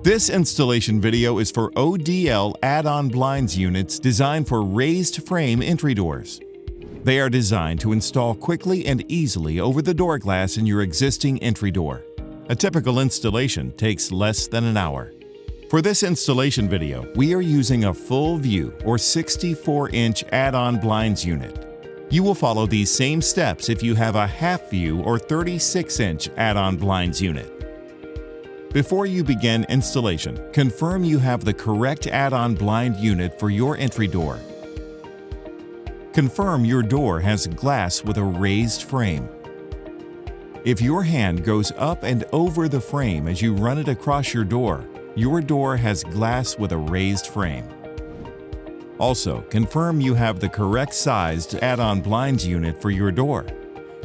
This installation video is for ODL Add-On Blinds units designed for raised frame entry doors. They are designed to install quickly and easily over the door glass in your existing entry door. A typical installation takes less than an hour. For this installation video, we are using a full view or 64-inch add-on blinds unit. You will follow these same steps if you have a half view or 36-inch add-on blinds unit. Before you begin installation, confirm you have the correct add-on blind unit for your entry door. Confirm your door has glass with a raised frame. If your hand goes up and over the frame as you run it across your door has glass with a raised frame. Also, confirm you have the correct sized add-on blinds unit for your door.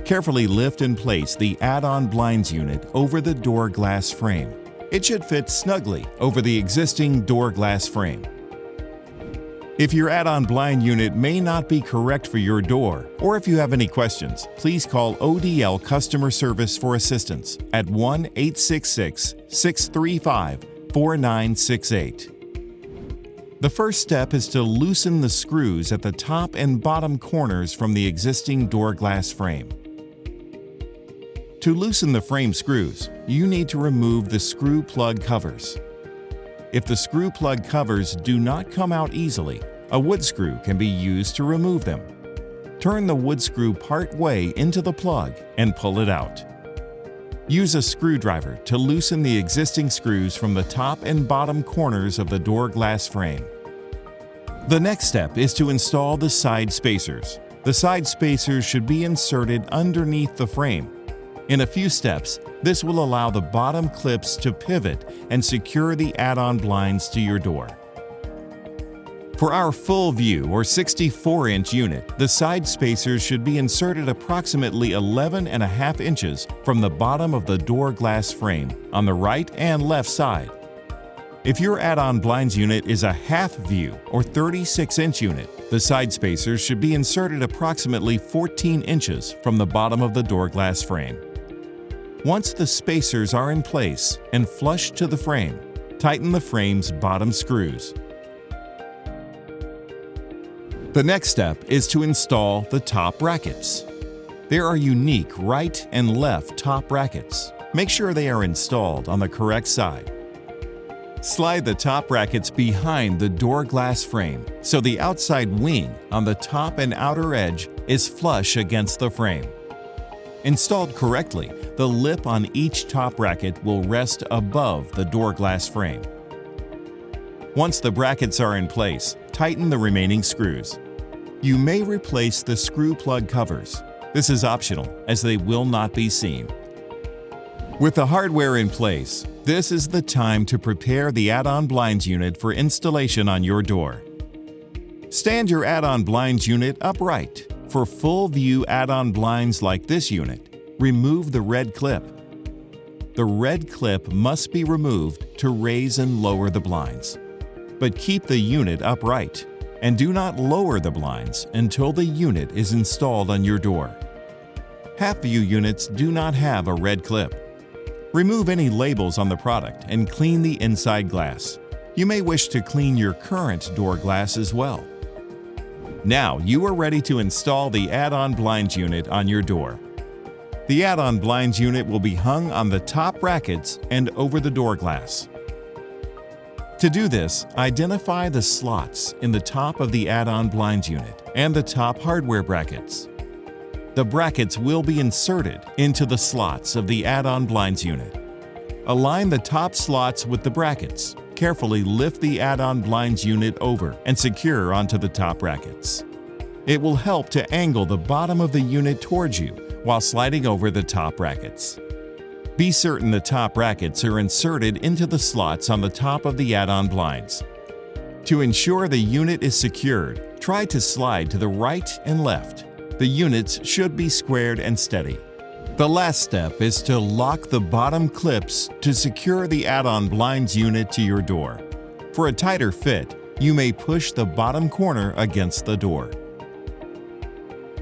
Carefully lift and place the add-on blinds unit over the door glass frame. It should fit snugly over the existing door glass frame. If your add-on blind unit may not be correct for your door, or if you have any questions, please call ODL Customer Service for assistance at 1-866-635-4968. The first step is to loosen the screws at the top and bottom corners from the existing door glass frame. To loosen the frame screws, you need to remove the screw plug covers. If the screw plug covers do not come out easily, a wood screw can be used to remove them. Turn the wood screw part way into the plug and pull it out. Use a screwdriver to loosen the existing screws from the top and bottom corners of the door glass frame. The next step is to install the side spacers. The side spacers should be inserted underneath the frame. In a few steps, this will allow the bottom clips to pivot and secure the add-on blinds to your door. For our full view or 64-inch unit, the side spacers should be inserted approximately 11.5 inches from the bottom of the door glass frame on the right and left side. If your add-on blinds unit is a half view or 36-inch unit, the side spacers should be inserted approximately 14 inches from the bottom of the door glass frame. Once the spacers are in place and flush to the frame, tighten the frame's bottom screws. The next step is to install the top brackets. There are unique right and left top brackets. Make sure they are installed on the correct side. Slide the top brackets behind the door glass frame so the outside wing on the top and outer edge is flush against the frame. Installed correctly, the lip on each top bracket will rest above the door glass frame. Once the brackets are in place, tighten the remaining screws. You may replace the screw plug covers. This is optional as they will not be seen. With the hardware in place, this is the time to prepare the add-on blinds unit for installation on your door. Stand your add-on blinds unit upright. For full view add-on blinds like this unit, remove the red clip. The red clip must be removed to raise and lower the blinds. But keep the unit upright and do not lower the blinds until the unit is installed on your door. Half-view units do not have a red clip. Remove any labels on the product and clean the inside glass. You may wish to clean your current door glass as well. Now you are ready to install the add-on blinds unit on your door. The add-on blinds unit will be hung on the top brackets and over the door glass. To do this, identify the slots in the top of the add-on blinds unit and the top hardware brackets. The brackets will be inserted into the slots of the add-on blinds unit. Align the top slots with the brackets. Carefully lift the add-on blinds unit over and secure onto the top brackets. It will help to angle the bottom of the unit towards you while sliding over the top brackets. Be certain the top brackets are inserted into the slots on the top of the add-on blinds. To ensure the unit is secured, try to slide to the right and left. The units should be squared and steady. The last step is to lock the bottom clips to secure the add-on blinds unit to your door. For a tighter fit, you may push the bottom corner against the door.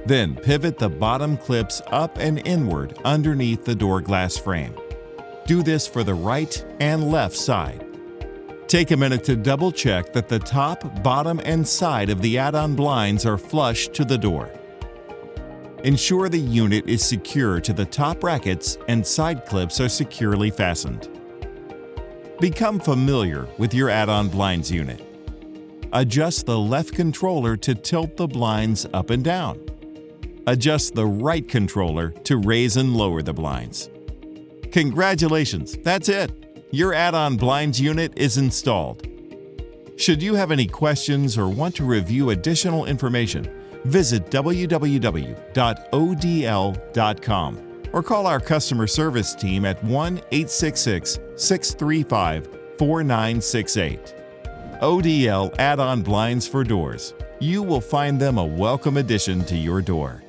Then pivot the bottom clips up and inward underneath the door glass frame. Do this for the right and left side. Take a minute to double check that the top, bottom, and side of the add-on blinds are flush to the door. Ensure the unit is secure to the top brackets and side clips are securely fastened. Become familiar with your add-on blinds unit. Adjust the left controller to tilt the blinds up and down. Adjust the right controller to raise and lower the blinds. Congratulations, that's it! Your add-on blinds unit is installed. Should you have any questions or want to review additional information, visit www.odl.com or call our customer service team at 1-866-635-4968. ODL Add-On Blinds for Doors. You will find them a welcome addition to your door.